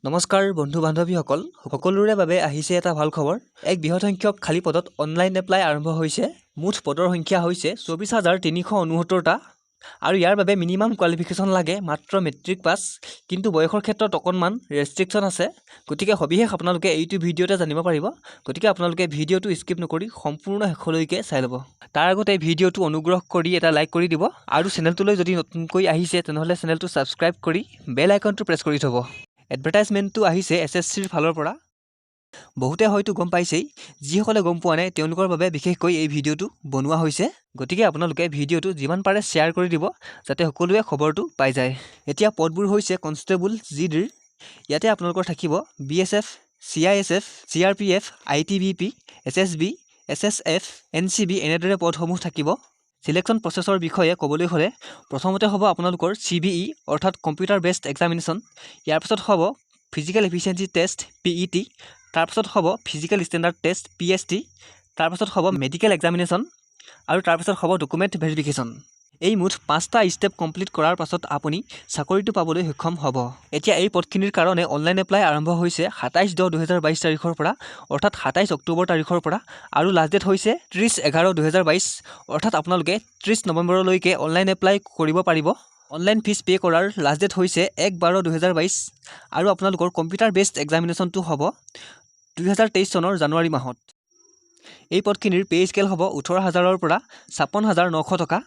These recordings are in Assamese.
নমস্কাৰ বন্ধু বান্ধৱীসকল সকলোৰে বাবে আহিছে এটা ভাল খবৰ এক বৃহৎ সংখ্যক খালী পদত অনলাইন এপ্লাই আৰম্ভ হৈছে মুঠ পদৰ সংখ্যা হৈছে 24369টা আৰু ইয়াৰ বাবে মিনিমাম কোৱালিফিকেশ্যন লাগে মাত্ৰ মেট্ৰিক পাছ কিন্তু বয়সৰ ক্ষেত্ৰত অকণমান ৰেষ্ট্ৰিকশ্যন আছে গতিকে সবিশেষ আপোনালোকে এইটো ভিডিঅ'তে জানিব পাৰিব গতিকে আপোনালোকে ভিডিঅ'টো স্কিপ নকৰি সম্পূৰ্ণ শেষলৈকে চাই ল'ব তাৰ আগতে ভিডিঅ'টো অনুগ্ৰহ কৰি এটা লাইক কৰি দিব আৰু চেনেলটোলৈ যদি নতুনকৈ আহিছে তেনেহ'লে চেনেলটো ছাবস্ক্ৰাইব কৰি বেল আইকনটো প্ৰেছ কৰি থ'ব এডভাৰটাইজমেণ্টটো আহিছে এছএছচিৰ ফালৰ পৰা বহুতে হয়তো গম পাইছেই যিসকলে গম পোৱা নাই তেওঁলোকৰ বাবে বিশেষকৈ এই ভিডিঅ'টো বনোৱা হৈছে গতিকে আপোনালোকে ভিডিঅ'টো যিমান পাৰে শ্বেয়াৰ কৰি দিব যাতে সকলোৱে খবৰটো পাই যায় এতিয়া পদবোৰ হৈছে কনষ্টেবল জিডিৰ ইয়াতে আপোনালোকৰ থাকিব BSF CISF CRPF ITBP SSB SSF NCB এনেদৰে পদসমূহ থাকিব সিলেকশ্যন প্ৰচেছৰ বিষয়ে ক'বলৈ হ'লে প্ৰথমতে হ'ব আপোনালোকৰ CBE অৰ্থাৎ কম্পিউটাৰ বেছড এক্সামিনেশ্যন ইয়াৰ পিছত হ'ব ফিজিকেল এফিচিয়েঞ্চি টেষ্ট PET তাৰপিছত হ'ব ফিজিকেল ষ্টেণ্ডাৰ্ড টেষ্ট PST তাৰপিছত হ'ব মেডিকেল এক্সামিনেশ্যন আৰু তাৰপিছত হ'ব ডকুমেণ্ট ভেৰিফিকেশ্যন এই মুঠ 5টা ষ্টেপ কমপ্লিট কৰাৰ পাছত আপুনি চাকৰিটো পাবলৈ সক্ষম হ'ব এতিয়া এই পদখিনিৰ কাৰণে অনলাইন এপ্লাই আৰম্ভ হৈছে 27/10/2022 তাৰিখৰ পৰা অৰ্থাৎ 27 অক্টোবৰ তাৰিখৰ পৰা আৰু লাষ্ট ডেট হৈছে 30/11/2022 অৰ্থাৎ আপোনালোকে 30 নৱেম্বৰলৈকে অনলাইন এপ্লাই কৰিব পাৰিব অনলাইন ফিজ পে' কৰাৰ লাষ্ট ডেট হৈছে 1/12/2022 আৰু আপোনালোকৰ কম্পিউটাৰ বেছড এক্সামিনেশ্যনটো হ'ব 2023 চনৰ জানুৱাৰী মাহত এই পদখিনিৰ পে' স্কেল হ'ব 18,000ৰ পৰা 56,900 টকা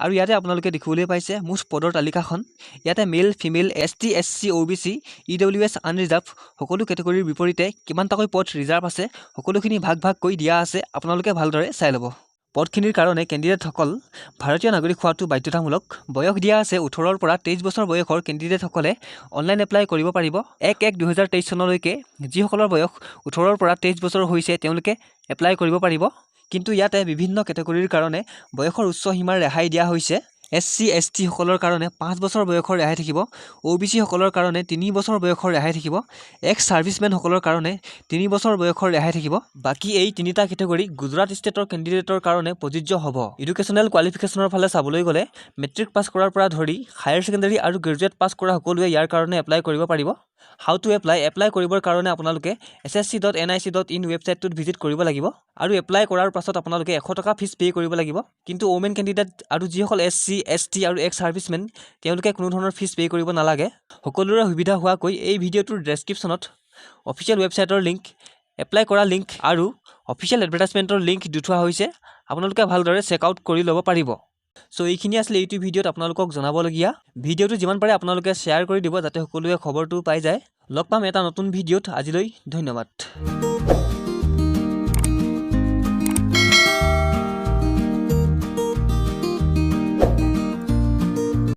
আৰু ইয়াতে আপোনালোকে দেখিবলৈ পাইছে মুঠ পদৰ তালিকাখন ইয়াতে male female ST SC OBC EWS unreserved সকলো কেটেগৰীৰ বিপৰীতে কিমানটাকৈ পদ ৰিজাৰ্ভ আছে সকলোখিনি ভাগ ভাগকৈ দিয়া আছে আপোনালোকে ভালদৰে চাই ল'ব পদখিনিৰ কাৰণে কেণ্ডিডেটসকল ভাৰতীয় নাগৰিক হোৱাটো বাধ্যতামূলক বয়স দিয়া আছে 18ৰ পৰা 23 বছৰ বয়সৰ কেণ্ডিডেটসকলে অনলাইন এপ্লাই কৰিব পাৰিব 1/1/2023 চনলৈকে যিসকলৰ বয়স 18ৰ পৰা 23 বছৰ হৈছে তেওঁলোকে এপ্লাই কৰিব পাৰিব কিন্তু ইয়াতে বিভিন্ন কেটেগৰীৰ কাৰণে বয়সৰ উচ্চ সীমাৰ ৰেহাই দিয়া হৈছে SC ST সকলৰ কাৰণে 5 বছৰ বয়সৰ ৰেহাই থাকিব OBC সকলৰ কাৰণে 3 বছৰ বয়সৰ ৰেহাই থাকিব এক্স সাৰ্ভিসমেন সকলৰ কাৰণে 3 বছৰ বয়সৰ ৰেহাই থাকিব বাকি এই তিনিটা কেটেগৰী গুজৰাট ষ্টেটৰ কেণ্ডিডেটৰ কাৰণে প্ৰযোজ্য হ'ব এডুকেশ্যনেল কোৱালিফিকেশ্যনৰ ফালে চাবলৈ গ'লে মেট্ৰিক পাছ কৰাৰ পৰা ধৰি হায়াৰ ছেকেণ্ডাৰী আৰু গ্ৰেজুৱেট পাছ কৰা সকলোৱে ইয়াৰ কাৰণে এপ্লাই কৰিব পাৰিব হাউ টু এপ্লাই কৰিবৰ কাৰণে আপোনালোকে ssc.nic.in ৱেবছাইটটোত ভিজিট কৰিব লাগিব আৰু এপ্লাই কৰাৰ পাছত আপোনালোকে 100 টকা ফিজ পে' কৰিব লাগিব কিন্তু ওমেন কেণ্ডিডেট আৰু যিসকল SC ST আৰু এক্স সাৰ্ভিসমেন তেওঁলোকে কোনো ধৰণৰ ফিজ পে' কৰিব নালাগে সকলোৰে সুবিধা হোৱাকৈ এই ভিডিঅ'টোৰ ডেছক্ৰিপশ্যনত অফিচিয়েল ৱেবছাইটৰ লিংক এপ্লাই কৰা লিংক আৰু অফিচিয়েল এডভাৰটাইজমেণ্টৰ লিংক দি থোৱা হৈছে আপোনালোকে ভালদৰে চেক আউট কৰি ল'ব পাৰিব সো এইখিনি আসলে এইটো ভিডিঅ'ত আপোনালোকক জনাবলগীয়া ভিডিঅ'টো যিমান পাৰে আপোনালোকে শ্বেয়াৰ কৰি দিব যাতে সকলোৱে খবৰটো পাই যায় লগ পাম এটা নতুন ভিডিঅ'ত আজিলৈ ধন্যবাদ